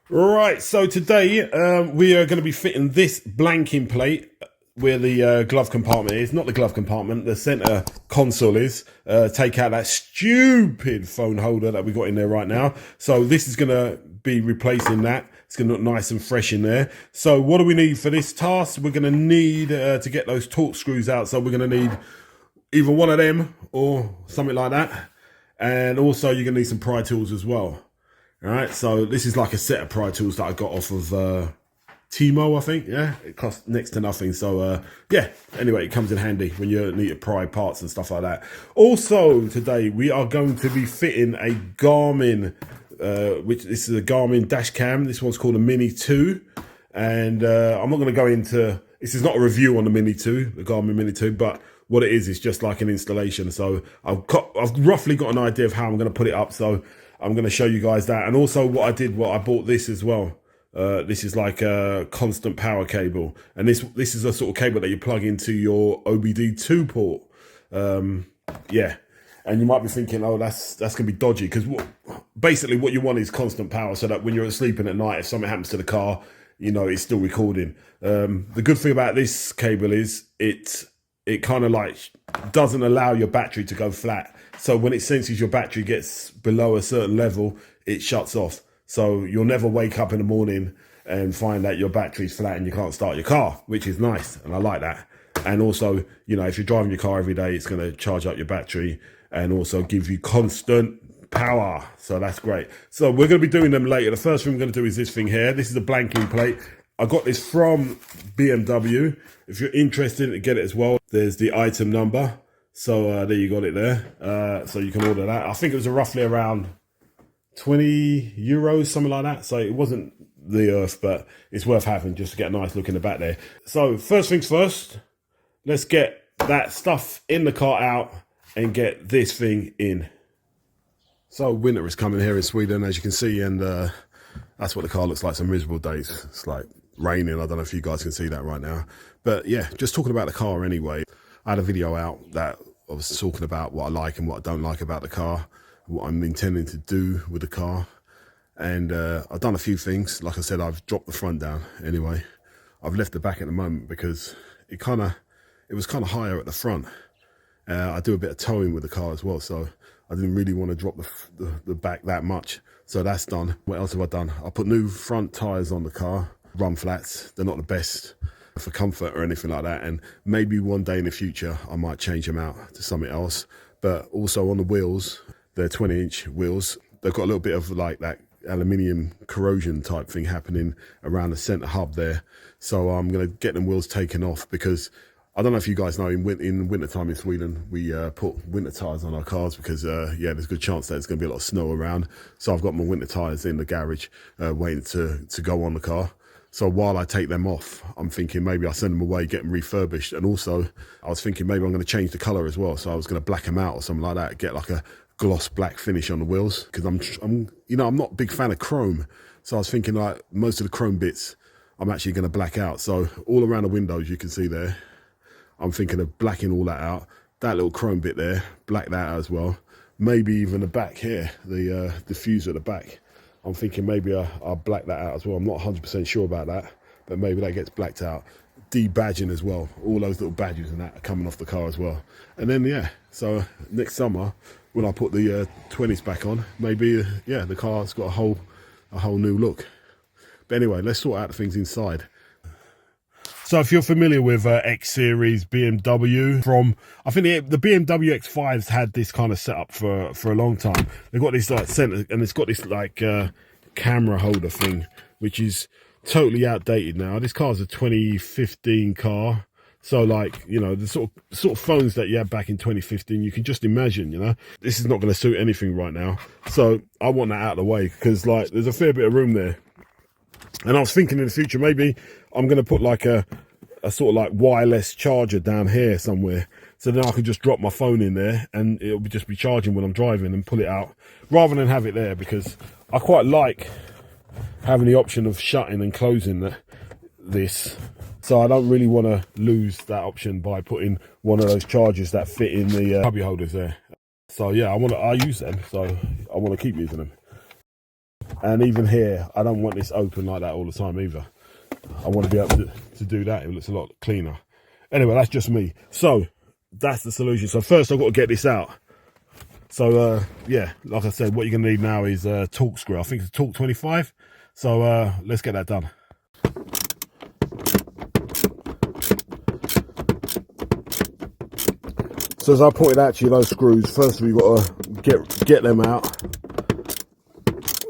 Right, so today we are going to be fitting this blanking plate where the glove compartment is. Not the glove compartment, the center console is. Take out that stupid phone holder that we got in there right now. So this is going to be replacing that. It's going to look nice and fresh in there. So what do we need for this task? We're going to need to get those torque screws out. So we're going to need either one of them or something like that. And also you're going to need some pry tools as well. All right, so this is like a set of pry tools that I got off of Timo, I think. Yeah, it costs next to nothing. So yeah, anyway, it comes in handy when you need to pry parts and stuff like that. Also, today we are going to be fitting a Garmin, which this is a Garmin dash cam. This one's called a Mini 2. And I'm not going to go into, this is not a review on the Mini 2, the Garmin Mini 2, but what it is just like an installation. So I've roughly got an idea of how I'm going to put it up. So I'm going to show you guys that. And also what I did, I bought this as well. This is like a constant power cable. And this is a sort of cable that you plug into your OBD2 port. Yeah. And you might be thinking, oh, that's going to be dodgy. Because basically what you want is constant power so that when you're sleeping at night, if something happens to the car, you know, it's still recording. The good thing about this cable is it kind of like doesn't allow your battery to go flat. So when it senses your battery gets below a certain level, it shuts off. So you'll never wake up in the morning and find that your battery's flat and you can't start your car, which is nice. And I like that. And also, you know, if you're driving your car every day, it's going to charge up your battery and also give you constant power. So that's great. So we're going to be doing them later. The first thing we're going to do is this thing here. This is a blanking plate. I got this from BMW. If you're interested, get it as well. There's the item number. So there you got it there. So you can order that. I think it was roughly around 20 euros, something like that. So it wasn't the earth, but it's worth having just to get a nice look in the back there. So first things first, let's get that stuff in the car out and get this thing in. So winter is coming here in Sweden, as you can see, and that's what the car looks like. Some miserable days. It's like raining. I don't know if you guys can see that right now. But yeah, just talking about the car anyway. I had a video out that I was talking about what I like and what I don't like about the car, what I'm intending to do with the car. And I've done a few things. Like I said, I've dropped the front down anyway. I've left the back at the moment because it was kind of higher at the front. I do a bit of towing with the car as well, so I didn't really want to drop the back that much. So that's done. What else have I done? I put new front tyres on the car, run flats. They're not the best for comfort or anything like that, and maybe one day in the future I might change them out to something else. But also on the wheels, they're 20-inch wheels. They've got a little bit of like that aluminium corrosion type thing happening around the center hub there. So I'm going to get them wheels taken off because I don't know if you guys know, in wintertime in Sweden, we put winter tyres on our cars because, yeah, there's a good chance that there's going to be a lot of snow around. So I've got my winter tyres in the garage waiting to go on the car. So while I take them off, I'm thinking maybe I'll send them away, get them refurbished. And also, I was thinking maybe I'm going to change the colour as well. So I was going to black them out or something like that, get like a gloss black finish on the wheels. Because I'm not a big fan of chrome. So I was thinking like most of the chrome bits, I'm actually going to black out. So all around the windows, you can see there, I'm thinking of blacking all that out. That little chrome bit there, black that out as well. Maybe even the back here, the diffuser at the back. I'm thinking maybe I'll black that out as well. I'm not 100% sure about that, but maybe that gets blacked out. De-badging as well. All those little badges and that are coming off the car as well. And then, yeah, so next summer, when I put the 20s back on, maybe, yeah, the car's got a whole new look. But anyway, let's sort out the things inside. So if you're familiar with X Series BMW I think the BMW X5's had this kind of setup for a long time. They've got this like center, and it's got this like camera holder thing, which is totally outdated now. This car's a 2015 car. So like, you know, the sort of phones that you had back in 2015, you can just imagine, you know, this is not going to suit anything right now. So I want that out of the way because like there's a fair bit of room there. And I was thinking in the future, maybe I'm going to put like a sort of like wireless charger down here somewhere. So then I could just drop my phone in there and it'll just be charging when I'm driving and pull it out rather than have it there, because I quite like having the option of shutting and closing this. So I don't really want to lose that option by putting one of those chargers that fit in the cubby holders there. So yeah, I use them. So I want to keep using them. And even here, I don't want this open like that all the time either. I want to be able to do that. It looks a lot cleaner. Anyway, that's just me. So that's the solution. So first I've got to get this out. So yeah, like I said, what you're gonna need now is a torque screw. I think it's a torque 25. So let's get that done. So as I pointed out to you, those screws, first we've got to get them out.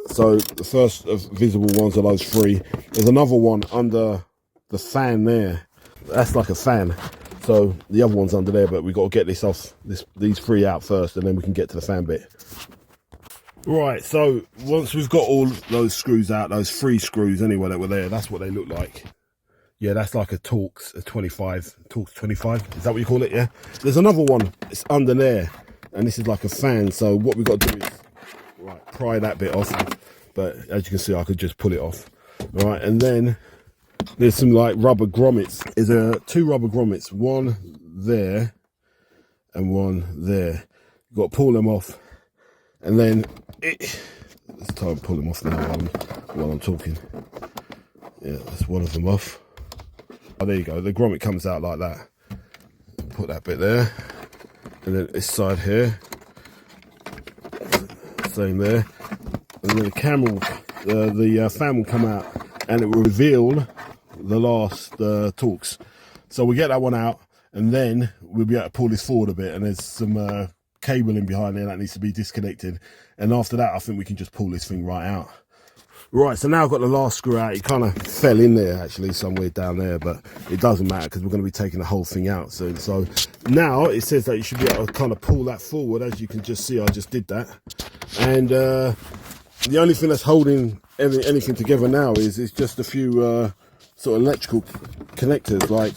So the first visible ones are those three. There's another one under the fan there. That's like a fan. So the other one's under there, but we've got to get this off, these three out first, and then we can get to the fan bit. Right, so once we've got all those screws out, those three screws anyway that were there, that's what they look like. Yeah, that's like a Torx, a 25, Torx 25, is that what you call it, yeah? There's another one, it's under there, and this is like a fan, so what we've got to do is, right, pry that bit off, but as you can see, I could just pull it off. All right, and then there's some like rubber grommets. There's two rubber grommets, one there and one there. You've got to pull them off, and then let's try and pull them off now while I'm talking. Yeah, that's one of them off. Oh, there you go. The grommet comes out like that. Put that bit there, and then this side here, same there, and then the camera, the fan will come out, and it will reveal the last Torx. So we get that one out, and then we'll be able to pull this forward a bit, and there's some cabling behind there that needs to be disconnected, and after that I think we can just pull this thing right out. Right, so now I've got the last screw out. It kind of fell in there actually somewhere down there, but it doesn't matter because we're going to be taking the whole thing out soon. So now it says that you should be able to kind of pull that forward. As you can just see, I just did that, and the only thing that's holding anything together now is just a few sort of electrical connectors, like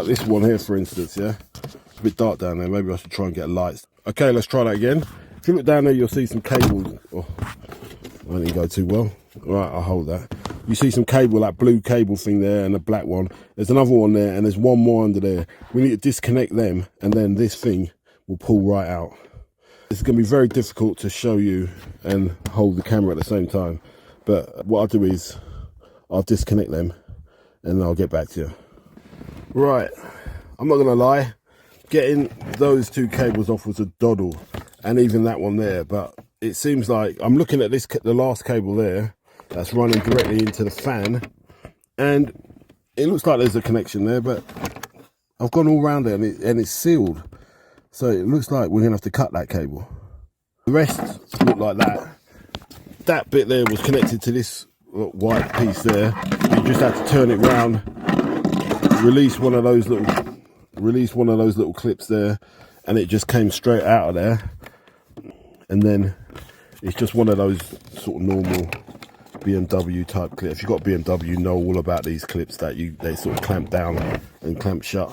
this one here, for instance. Yeah, it's a bit dark down there. Maybe I should try and get a light. Okay, let's try that again. If you look down there, you'll see some cables. Oh, I didn't go too well. Right, I'll hold that. You see some cable, that blue cable thing there, and a black one. There's another one there, and there's one more under there. We need to disconnect them, and then this thing will pull right out. It's going to be very difficult to show you and hold the camera at the same time. But what I'll do is I'll disconnect them, and I'll get back to you. Right, I'm not going to lie. Getting those two cables off was a doddle, and even that one there, but it seems like I'm looking at this, the last cable there, that's running directly into the fan, and it looks like there's a connection there, but I've gone all around there and it's sealed. So it looks like we're gonna have to cut that cable. The rest look like that. That bit there was connected to this white piece there. You just have to turn it round, release one of those little clips there, and it just came straight out of there. And then it's just one of those sort of normal BMW type clips. If you've got BMW, you know all about these clips that they sort of clamp down and clamp shut.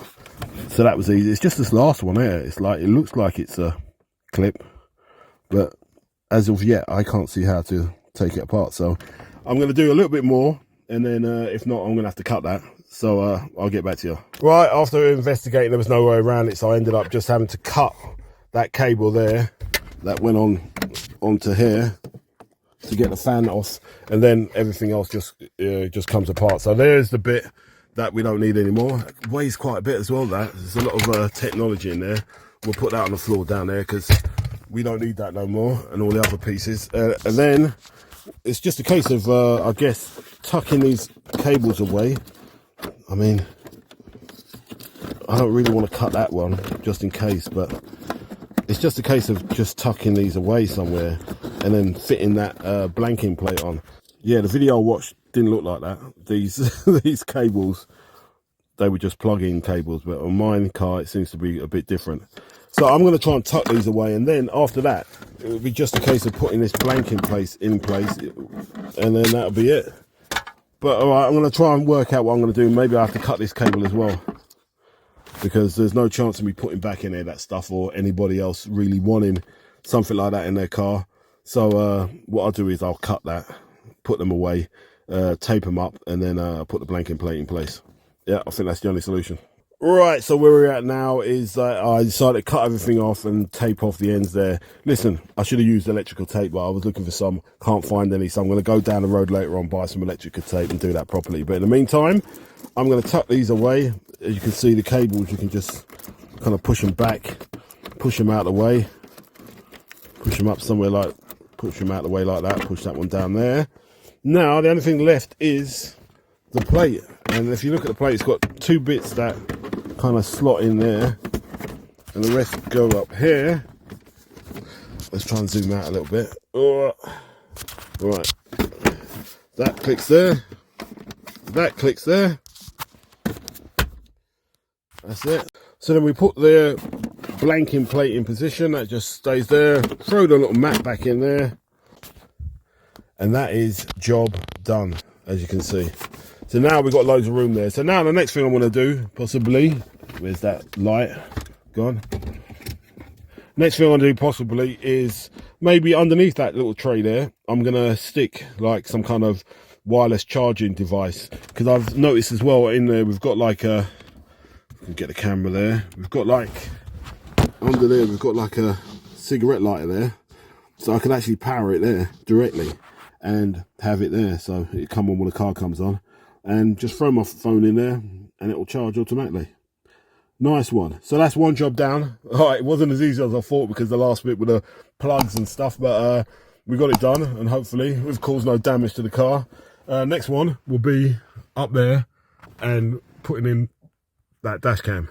So that was easy. It's just this last one here. It's like, it looks like it's a clip, but as of yet, I can't see how to take it apart. So I'm going to do a little bit more, and then if not, I'm going to have to cut that. So I'll get back to you. Right, after investigating, there was no way around it, so I ended up just having to cut that cable there that went onto here to get the fan off, and then everything else just comes apart. So there's the bit that we don't need anymore. It weighs quite a bit as well. There's a lot of technology in there. We'll put that on the floor down there because we don't need that no more, and all the other pieces. And then it's just a case of I guess tucking these cables away. I mean, I don't really want to cut that one just in case, but it's just a case of just tucking these away somewhere and then fitting that blanking plate on. Yeah, the video I watched didn't look like that. These cables, they were just plug-in cables, but on mine car it seems to be a bit different. So I'm going to try and tuck these away, and then after that it will be just a case of putting this blanking place in place, and then that'll be it. But all right, I'm going to try and work out what I'm going to do. Maybe I have to cut this cable as well, because there's no chance of me putting back any of that stuff or anybody else really wanting something like that in their car. So what I'll do is I'll cut that, put them away, tape them up, and then put the blanking plate in place. Yeah, I think that's the only solution. Right, so where we're at now is I decided to cut everything off and tape off the ends there. Listen, I should have used electrical tape, but I was looking for some, can't find any, so I'm going to go down the road later on, buy some electrical tape and do that properly. But in the meantime, I'm going to tuck these away. As you can see, the cables, you can just kind of push them back, push them out of the way, push them up somewhere like, push them out of the way like that, push that one down there. Now, the only thing left is the plate. And if you look at the plate, it's got two bits that kind of slot in there, and the rest go up here. Let's try and zoom out a little bit. Right, that clicks there, that clicks there, that's it. So then we put the blanking plate in position, that just stays there, throw the little mat back in there, and that is job done, as you can see. So now we've got loads of room there. So now the next thing I want to do, possibly, where's that light gone? Next thing I want to do possibly is maybe underneath that little tray there, I'm going to stick like some kind of wireless charging device. Because I've noticed as well in there, we've got like a, you can get the camera there, we've got like, under there, we've got like a cigarette lighter there. So I can actually power it there directly and have it there. So it come on when the car comes on. And just throw my phone in there and it will charge automatically. Nice one. So that's one job down. All right, it wasn't as easy as I thought because the last bit with the plugs and stuff, but we got it done, and hopefully we've caused no damage to the car. Next one will be up there and putting in that dash cam.